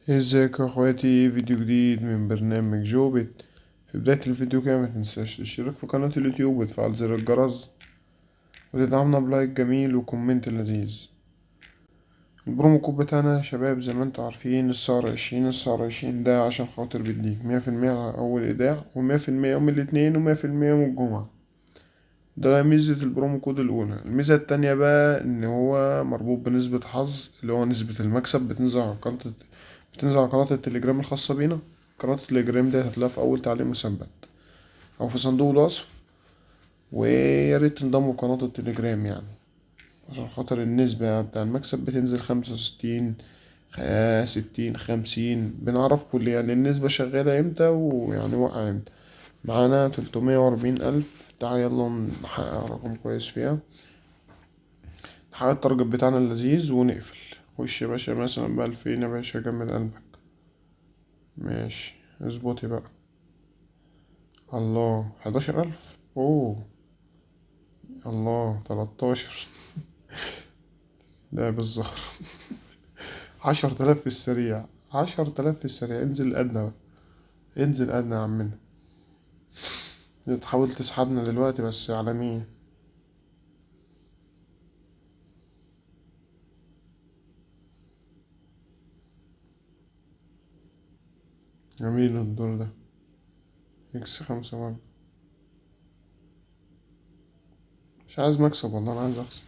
ازيك يا اخواتي؟ فيديو جديد من برنامج جوبت. في بداية الفيديو كده متنساش تشترك في قناة اليوتيوب وتفعل زر الجرس وتدعمنا بلايك جميل وكومنت لذيذ. البرومو كود بتاعنا يا شباب زي ما انتوا عارفين السعر 20 ده عشان خاطر بيديك 100% على أول إيداع و100% يوم الاثنين و100% يوم الجمعة. ده ميزة البرومو كود الأولى. الميزة التانية بقى إن هو مربوط بنسبة حظ اللي هو نسبة المكسب بتنزل على قناة التليجرام الخاصة بينا. قناة التليجرام دي هتلاقيها في أول تعليق مثبت أو في صندوق الوصف، وياريت تنضموا في قناة التليجرام يعني عشان خاطر النسبة بتاع المكسب بتنزل 65 60 50. بنعرف كل يعني النسبة شغالة امتى ويعني واقعة امتى. معانا 340 ألف، تعالى يلا نحقق رقم كويس فيها، نحقق التارجت بتاعنا اللذيذ ونقفل. خش يا باشا مثلا ب2000 يا باشا، جمد قلبك. ماشي اظبطي بقى. الله، 11 ألف. اوه، الله، 13. ده بالظهر. 10 تلاف في السريع، 10 تلاف في السريع. انزل الأدنى بقى، انزل أدنى يا عمنا. تحاول تسحبنا دلوقتي بس على مين؟ جميل الدور ده. X5 برضه. مش عايز مكسب والله، انا عايز اخسر.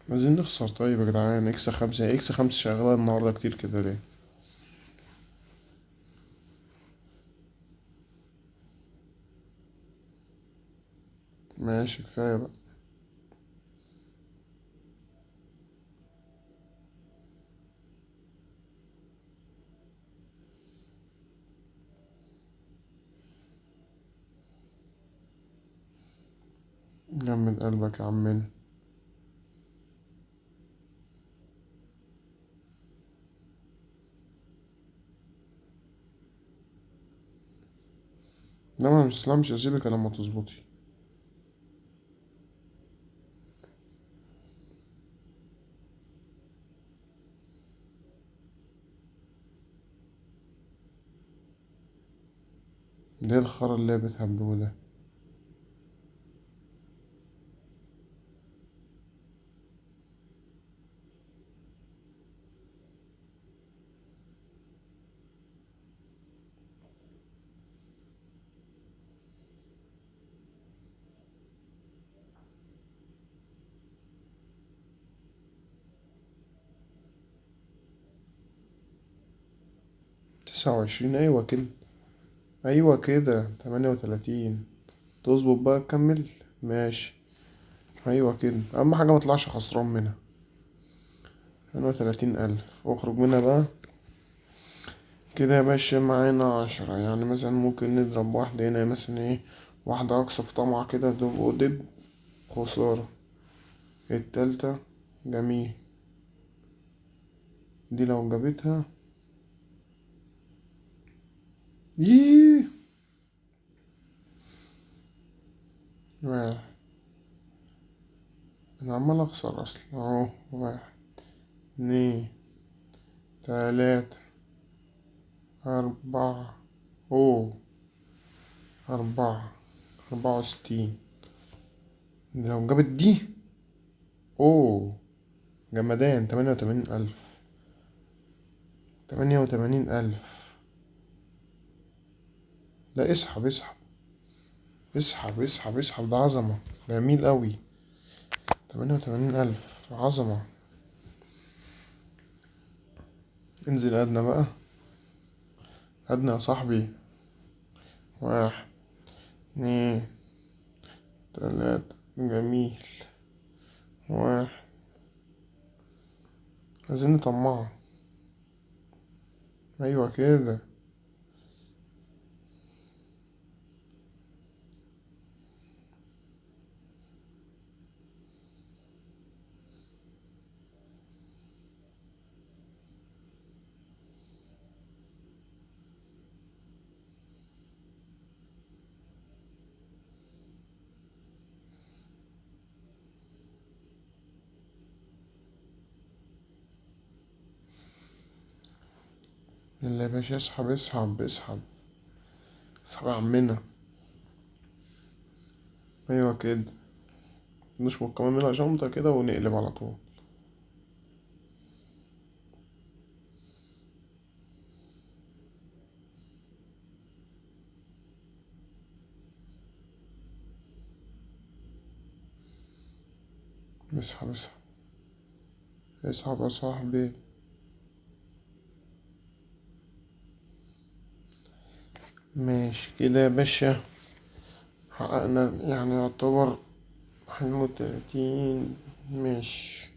عايزين نخسر. طيب يا جدعان، اكس 5 شغالة النهاردة كتير كده ليه؟ ماشي كفاية بقى. جمد قلبك يا عمنا. لا، ما مش هسيبك لما تظبطي. ده الخرا اللي بتهببه ده. 29، أيوة كده. أيوة كده، 38. تظبط بقى، تكمل. ماشي. أيوة كده، أهم حاجة مطلعش خسران منها. 38 ألف، اخرج منها بقى. كده يا باشا معانا 10، يعني مثلا ممكن نضرب واحدة هنا مثلا ايه، واحدة أقصى في طمع كده، دب ودب. خسارة. التالتة. جميل. دي لو جابتها. ييه. واحد. أنا عمال أخسر أصلا أهو. واحد، اتنين، تلاتة، أربعة. أوه. 4، 64. دي لو جابت دي. أوه. جمدان، 88 ألف. 88 ألف. لا، اسحب اسحب. اسحب اسحب اسحب، ده عظمة. جميل أوي. 88 ألف عظمة. انزل أدنى بقى. أدنى يا صاحبي. واحد، اتنين، تلاتة. جميل. واحد. عايزين نطمعه. أيوة كده. يلا يا باشا، اسحب اسحب اسحب اسحب يا عمنا. ايوه كده، نشبك كمان منها شنطة كده ونقلب على طول. اسحب اسحب اسحب يا صاحبي. ماشي كده يا باشا، حققنا يعني يعتبر 31. ماشي.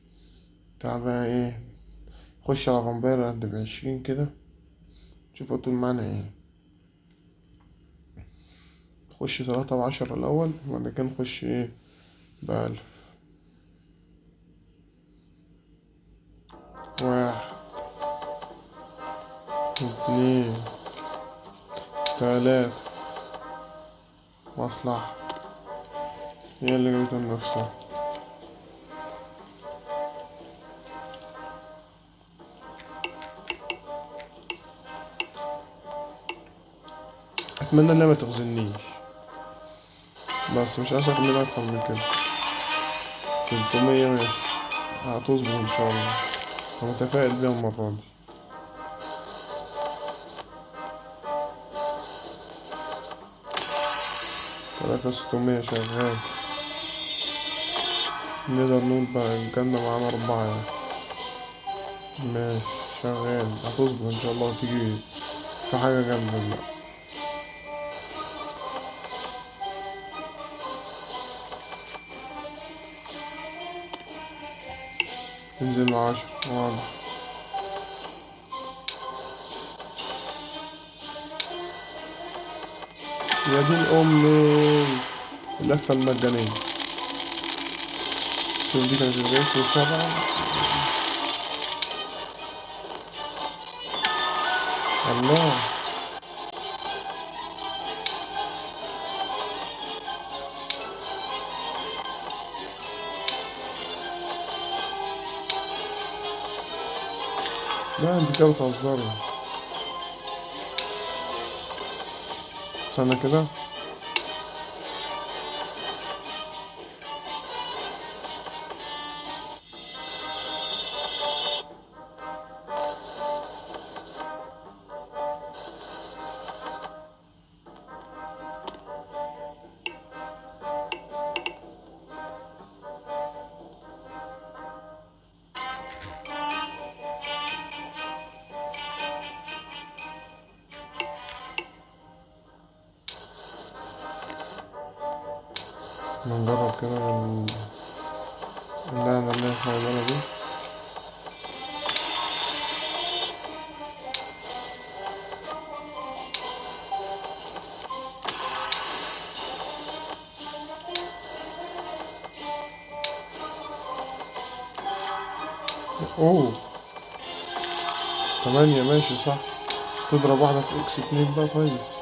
تعال بقى ايه، خش على فامباير قد ب20 كده، شوف طول معانا ايه. خش 3 ب10 الأول، وبعد كده نخش ايه ب1000. 1 2 3. مصلحة، هي اللي جابتها لنفسها. أتمنى إنها ما تخزنيش، بس مش عايز أكمل أكتر من كده. 300 ماشي، هتظبط إن شاء الله، أنا متفائل بيها المرة دي. 3600 شغال. نقدر نقول بقى الجنة معانا 4 يعني. ماشي شغال، هتظبط إن شاء الله وتيجي في حاجة جامدة بقى. تنزل 10 واضح. يا دين أمي، اللفة المجانية. شوف دي كانت الريت 7. الله. لا انت كده بتهزري. استنى كده. نجرب كده اللعنة اللي هي صايبانة دي. اوه 8 ماشي صح. تضرب واحدة في اكس 2 بقى طيب.